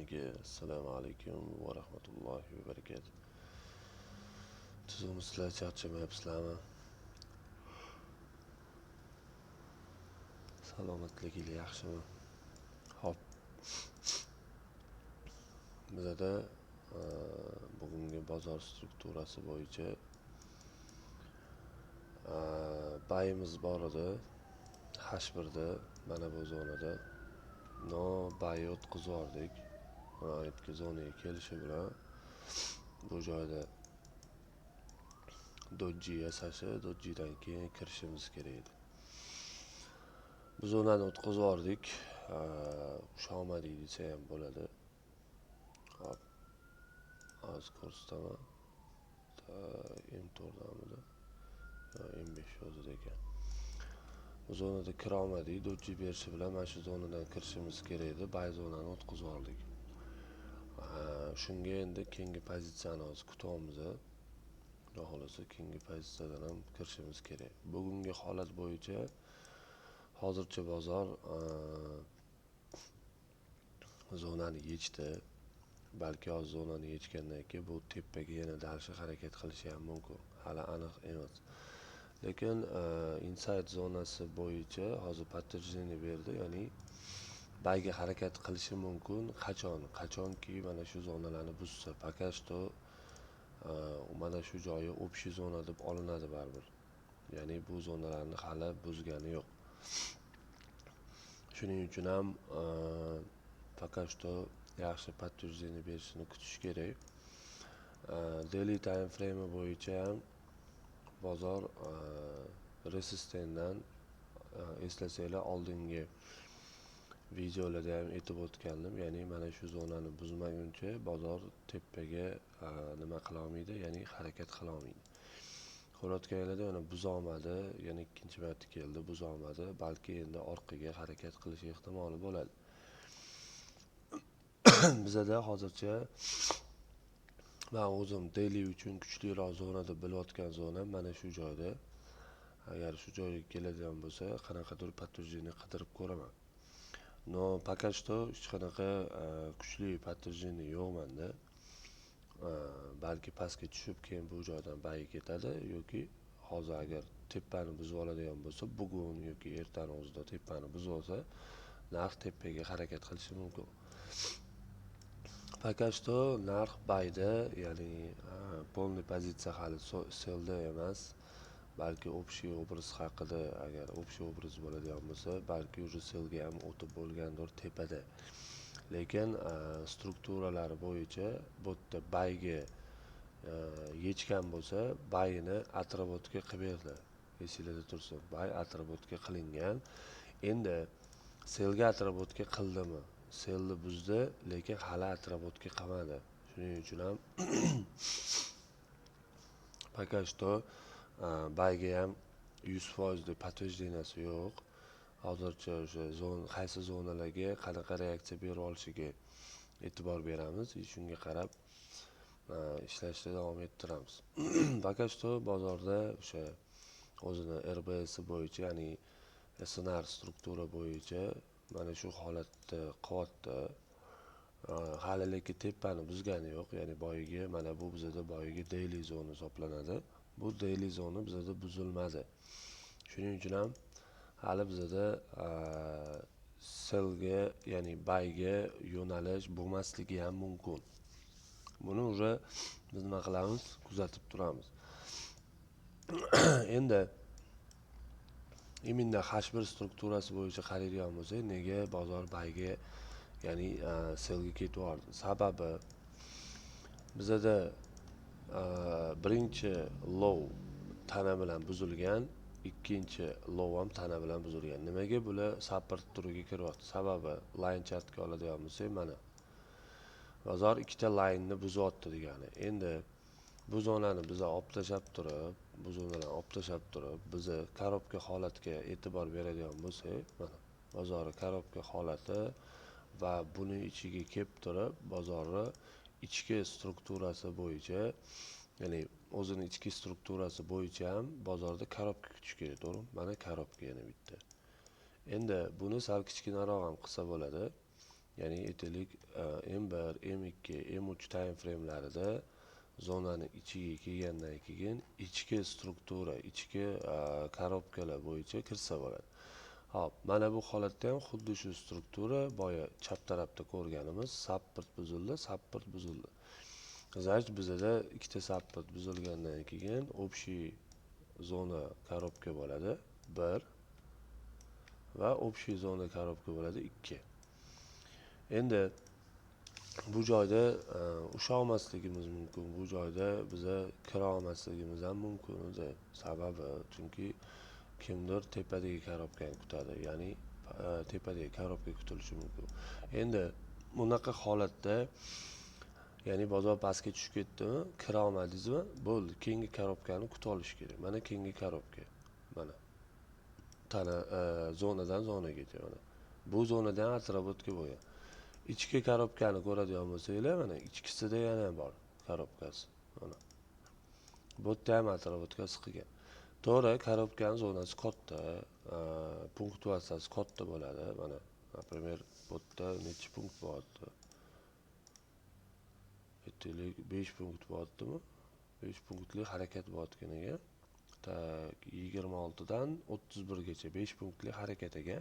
Hammaga assalomu alaykum va rahmatullohi va barakatuh. Tuzumsizlar, charchamayapsizlarmi? Salomatligingiz yaxshimi? Hop, bizada bugungi bozor strukturasi bo'yicha bayimiz bor edi. H1da mana bu zonada bayi o'tkazib yubordik. Aytga zonaga kelishi bilan bu joyda doji yasashi, dojidan keyin kirishimiz kerak edi. Biz zonani o'tkazib yubordik. Xushomadiy desa ham bo'ladi. Hop, hozir ko'rsataman. M4damidi? M5 yozdi ekan. Bu zonada kira olmadik. Doji berishi bilan mana shu zonadan kirishimiz kerak edi. Bay zonani o'tkazib yubordik. Shunga endi keyingi pozitsiyani hozir kutyapmiz. Xudo xolasa keyingi pozitsiyadan ham kirishimiz kerak. Bugungi holat bo'yicha hozircha bozor zonani yechdi. Balki hozir zonani yechgandan keyin bu tepaga yana dalshi harakat qilishi ham mumkin. Hali aniq emas. Lekin inside zonasi bo'yicha hozir подтверждение berdi, ya'ni bayga harakat qilishi mumkin. Qachonki mana shu zonalarni buzsa, пока что mana shu joyi общий zona deb olinadi baribir. Ya'ni bu zonalarni hali buzgani yo'q. Shuning uchun ham пока что yaxshi подтверждение berishini kutish kerak. Daily time frame bo'yicha ham bozor resistentdan eslasanglar oldingi videolarda ham aytib o'tgandim. Ya'ni mana shu zonani buzmaguncha bozor tepaga nima qila olmaydi, ya'ni harakat qila olmaydi. Ko'rayotganinglarda yana buzolmadi, yana ikkinchi marta keldi, buzolmadi. Balki endi orqaga harakat qilish ehtimoli bo'ladi. Bizada hozircha men o'zim daily uchun kuchliroq zona deb bilayotgan zona mana shu joyda. Agar shu joyga keladigan bo'lsa, qanaqadir подтверждение qidirib ko'raman. No, пока что hech qanaqa kuchli подтверждение yo'q menda. Balki pastga tushib keyin bu joydan bayi ketadi yoki hozir agar tepani buzib oladigan bo'lsa, bugun yoki ertaning o'zida tepani buzib olsa, narx tepaga harakat qilishi mumkin. Пока что narx bayda, ya'ni polniy pozitsiya hali selda emas. Balki общий obraz haqida, agar общий obraz bo'ladigan bo'lsa, balki уже selga ham o'tib bo'lgandir tepada. Lekin strukturalari bo'yicha bu yerda bayga yechgan bo'lsa, bayini atrobotga qilib berdi. Esingizda tursin, bay atrobotga qilingan. Endi selga atrobotga qildimi? Selni buzdi, lekin hali atrobotga qilmadi. Shuning uchun ham пока что bayga ham 100% deb подтвержденияsi yo'q. Hozircha o'sha qaysi zonalarga qanaqa reaksiya berib olishiga e'tibor beramiz. Shunga qarab ishlashda davom ettiramiz. Пока что bozorda o'sha o'zini RBS bo'yicha, ya'ni SNR struktura bo'yicha mana shu holatda qilyapti. Hali lekin tepani buzgani yo'q. Ya'ni boyiga, mana bu bizada boyiga daily zona hisoblanadi. Bu daily zona bizada buzilmadi. Shuning uchun ham hali bizada selga, ya'ni bayga yo'nalish bo'lmasligi ham mumkin. Buni уже biz nima qilamiz? Kuzatib turamiz. Endi imminda H1 strukturasi bo'yicha qaraydigan bo'lsak, nega bozor bayga, ya'ni selga ketyapti? Sababi bizada birinchi low tana bilan buzilgan, ikkinchi low ham tana bilan buzilgan. Nimaga bular support turiga kiryapti? Sababi line chartga oladigan bo'lsak, mana bozor ikkita line buzyapti degani. Endi bu zonani biz olib tashlab turib, biz korobka holatiga e'tibor beradigan bo'lsak, mana bozor korobka holati va buni ichiga kelib turib, bozorni ichki strukturasi bo'yicha, ya'ni o'zini ichki strukturasi bo'yicha ham bozorda korobka kutish kerak, to'g'rimi? Mana korobka yana bitta. Endi buni sal kichkinaroq ham qilsa bo'ladi. ya'ni aytaylik M1, M2, M3 time framelarida zonani ichiga kelgandan keyin ichki struktura, ichki korobkalar bo'yicha kirsa bo'ladi. Hop, mana bu holatda ham xuddi shu struktura boya chap tarafda ko'rganimiz support buzildi, support buzildi. Значит, bizada ikkita support buzilgandan keyin общий zona korobka bo'ladi 1 va общий zona korobka bo'ladi 2. Endi bu joyda usha olmasligimiz mumkin. Bu joyda biza kira olmasligimiz ham mumkin edi. Sababi chunki kimdir tepadagi korobkani kutadi, ya'ni tepadagi korobka kutilishi mumkin. Endi bunaqa holatda ya'ni bozor pastga tushib ketdimi, kira olmadingizmi? Bo'ldi, keyingi korobkani kutib olish kerak. Mana keyingi korobka. Mana tana zonadan zonaga mana. Bu zonadan atrobotga bo'lgan. Ichki korobkani ko'radigan bo'lsanglar, mana ichkisida yana bor korobkasi. Mana. Bu yerda ham atrobotkasi qilgan. To'g'ri, korobkaning zonasi katta, punktuatsiyasi katta bo'ladi. Mana, например, bu yerda necha punkt bo'lyapti? Aytaylik 5 punkt bo'lyaptimi? 5 punktli harakat bo'layotganiga 26 dan 31 gacha 5 punktli harakatiga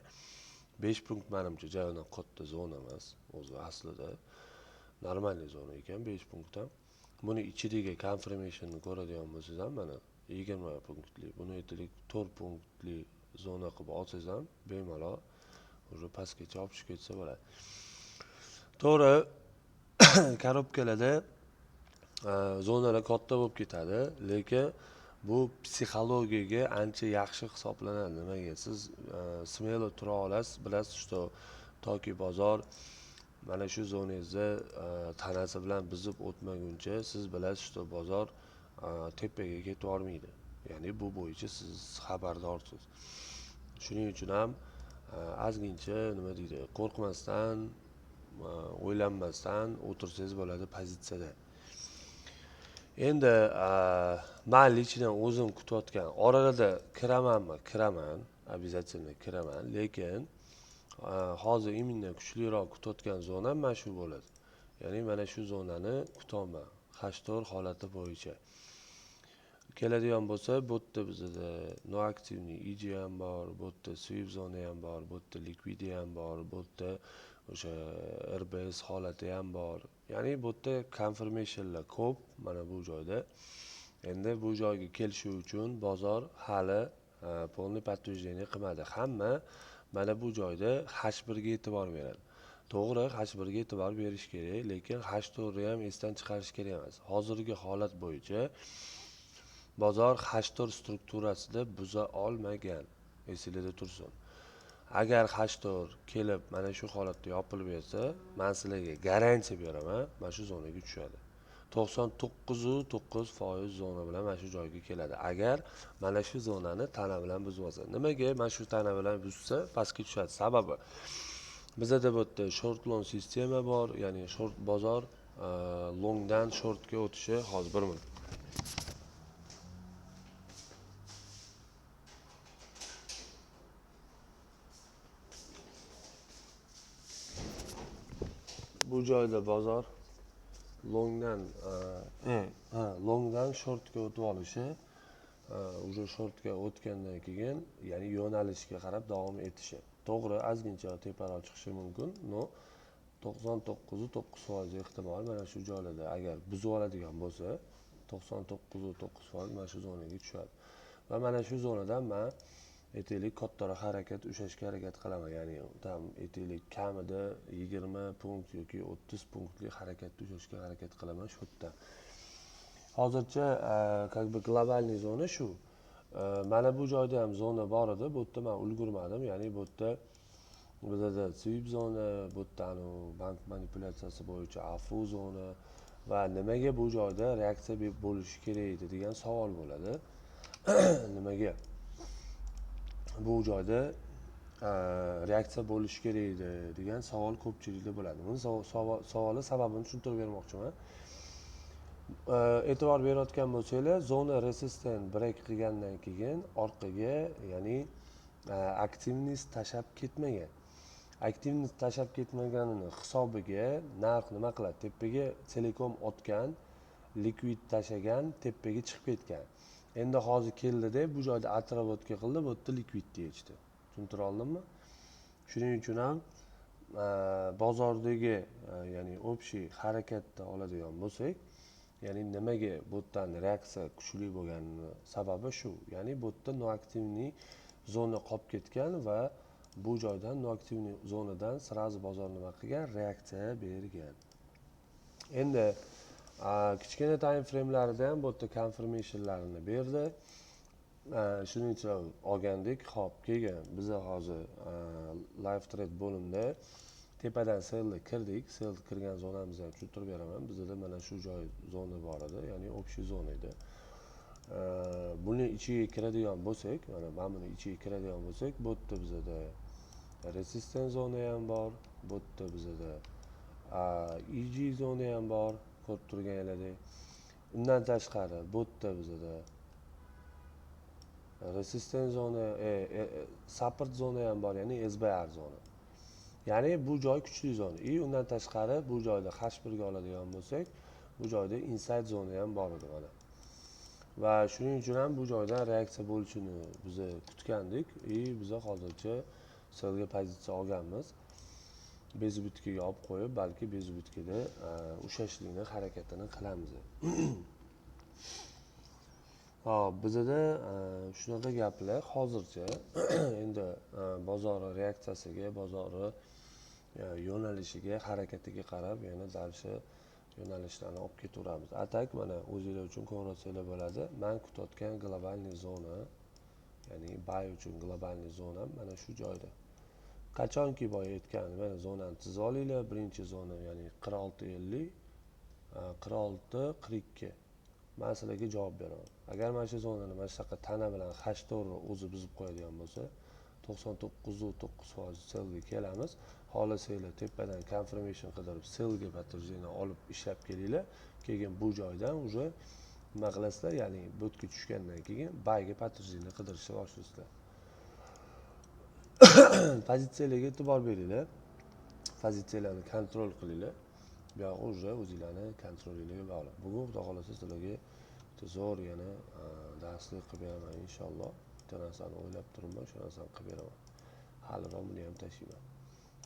5 punkt menimcha joyidan katta zona emas, o'zi aslida normalniy zona ekan 5 punkt ham. Buni ichidagi confirmationni ko'radigan bo'lsangiz ham mana 20 punktli, buni aytaylik 4 punktli zona qilib olsangiz ham bemalol o'sha pastgacha olib tushib ketsa bo'ladi. To'g'ri, korobkalarda zonalar katta bo'lib ketadi, lekin bu psixologiyaga ancha yaxshi hisoblanadi. Nimaga? Siz smelo tura olasiz, bilasiz, что toki bozor mana shu zonangizda tanasi bilan bizib o'tmaguncha siz bilasiz, что bozor tepaga ketib olmaydi. Ya'ni bu bo'yicha siz xabardorsiz. Shuning uchun ham ozgincha nima deydi, qo'rqmasdan, o'ylanmasdan o'tirsangiz bo'ladi pozitsiyada. Endi men lichidan o'zim kutayotgan, orada kiramanmi? Kiraman, обязательно kiraman, lekin hozir imенно kuchliroq kutayotgan zona mana shu bo'ladi. Ya'ni mana shu zonani kutaman. H4 holati bo'yicha. Keladigan bo'lsa, bu yerda bizda no aktivniy EG ham bor, bu yerda sweep zona ham bor, bu yerda liquidi ham bor, bu yerda o'sha RBS holati ham bor. Ya'ni bu yerda confirmationlar ko'p mana bu joyda. Endi bu joyga kelishi uchun bozor hali polni подтверждение qilmadi. Hamma mana bu joyda H1 ga e'tibor beradi. To'g'ri, H1 ga e'tibor berish kerak, lekin H4 ni ham esdan chiqarish kerak emas. Hozirgi holat bo'yicha bozor H4 strukturasida buza olmagan. Esingizda tursin. Agar H4 kelib mana shu holatda yopilib bersa, men sizlarga garantiya beraman, mana shu zonaga tushadi. 99.9% zona bilan mana shu joyga keladi. Agar mana shu zonani tana bilan buzib olsa. Nimaga mana shu tana bilan buzsa pastga tushadi? Sababi bizda bu yerda short long sistema bor, ya'ni short bozor longdan shortga o'tishi hozir 1 minut. Bu joyda bozor longdan shortga o'tib olishi, o'sha shortga o'tgandan keyin, ya'ni yo'nalishga qarab davom etishi. To'g'ri, ozgincha teparoq chiqishi mumkin, no 99.9% ehtimol mana shu joylarda agar buzib oladigan bo'lsa, 99.9% mana shu zonaga tushadi. Va mana shu zonadan men aytaylik kattaroq harakat ushashga harakat qilaman. Ya'ni tam aytaylik kamida 20 punkt yoki 30 punktli harakatni ushashga harakat qilaman shu yerda. Hozircha как бы globalniy zona shu. Mana bu joyda ham zona bor edi, bu yerda men ulgurmadim. Ya'ni bu yerda bizda sweep zona, bu yerda bank manipulyatsiyasi bo'yicha afu zona va nimaga bu joyda reaksiya bo'lishi kerak edi degan savol bo'ladi. Nimaga bu joyda reaksiya bo'lishi kerak edi degan savol ko'pchilikda bo'ladi. Buni savoli sababini tushuntirib bermoqchiman. E'tibor berayotgan bo'lsanglar, zona resistant break qilgandan keyin orqaga, ya'ni aktivnost tashab ketmagan. aktivni tashlab ketmaganini hisobiga narx nima qiladi? Tepaga telekom otgan, likvid tashlagan, tepaga chiqib ketgan. Endi hozir keldida bu joyda atrobotga qildi, bu yerda likvidni yechdi. Tushuntira oldimmi? Shuning uchun ham bozordagi ya'ni общий harakatda oladigan bo'lsak, ya'ni nimaga bu yerdan reaksiya kuchli bo'lganini sababi shu. Ya'ni bu yerda noaktivniy zona qolib ketgan va bu joydan noaktivniy zonadan sразу bozor nima qilgan? Reaksiya bergan. Endi kichkina time frame'larida ham bu yerda confirmationlarini berdi. Shuning uchun olgandik. Xo'p, keyin biz hozir live trade bo'limda tepadan sellga kirdik. Sell kirgan zonamizni ham tushuntirib beraman. Bizda mana shu joy zona bor edi, ya'ni общий zona edi. Buni ichiga kiradigan bo'lsak, mana buni ichiga kiradigan bo'lsak, bu yerda bizda resistance zona ham bor. Bu yerda bizda EG zona ham bor, ko'rib turganingizdek. Undan tashqari bu yerda bizda resistance zona, support zona ham bor, ya'ni SBR zona. Ya'ni bu joy kuchli zona. Undan tashqari bu joyda H1 ga oladigan bo'lsak, bu joyda inside zona ham bor edi mana. Va shuning uchun ham bu joydan reaksiya bo'lishini biz kutgandik. Biz hozircha sellga pozitsiya olganmiz. Bezubitkaga olib qo'yib, balki bezubitkada ushashlikni harakatini qilamiz. Hop, bizda shunaqa gaplar hozircha. Endi bozor reaksiyasiga, bozor yo'nalishiga, harakatiga qarab yana dalshi yo'nalishlarni olib ketaveramiz. Atak mana o'zinglar uchun ko'rsanglar bo'ladi. Men kutayotgan globalniy zona, ya'ni buy uchun globalniy zona mana shu joyda. Qachonki boy aytgan mana zonani tizib olinglar. Birinchi zona, ya'ni 46.50, 46.42. Men sizlarga javob beraman. Agar mana shu zonani mana shunaqa tana bilan H4 o'zi buzib qo'yadigan bo'lsa, 99.9% sellga kelamiz. Xohlasanglar tepadan confirmation qidirib sellga подтверждение olib ishlab kelinglar. Keyin bu joydan уже nima qilasizlar, ya'ni botga tushgandan keyin buyga подтверждение qidirishni boshlaysizlar. Pozitsiyalarga e'tibor beringlar. Pozitsiyalarni kontrol qilinglar. Bu yoq уже o'zingizlarni kontrolingizga bog'liq. Bugun xudo xolasa sizlarga zo'r yana darslik qilib beraman inshaalloh. Bitta narsani o'ylab turibman, shu narsani qilib beraman. Haliroq buni ham tashlayman.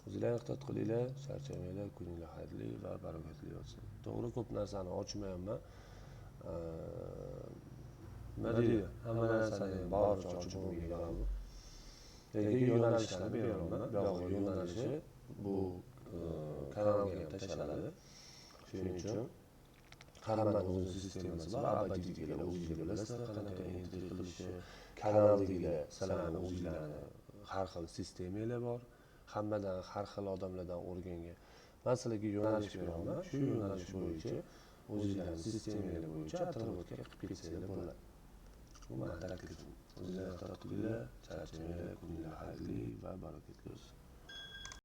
O'zinglar ehtiyot qilinglar, charchamanglar, kuninglar xayrli va barakatli bo'lsin. To'g'ri, ko'p narsani ochmayapman. Nima deydi? Hamma narsani boricha ochib bo'lmaydi. Lekin yo'nalishlarni beraman. Bu yo'nalishi bu kanalga ham tashlanadi. Shuning uchun hammaning o'z sistemasi bor. Abadiyliklar o'zingizlar bilasizlar, qanaqa entry qilishi, kanaldagilar sizlarning o'zingizlarni har xil sistemalar bor. Hammadan har xil odamlardan o'rgangan. Men sizlarga yo'nalish beraman. Shu yo'nalish bo'yicha o'zingizlarning sistemalar bo'yicha atrofga qilib ketsanglar bo'ladi. Bu meni taklifim. O'zingizlar ehtiyot qilinglar, charchamanglar, kuninglar xayrli va barakatli bo'lsin.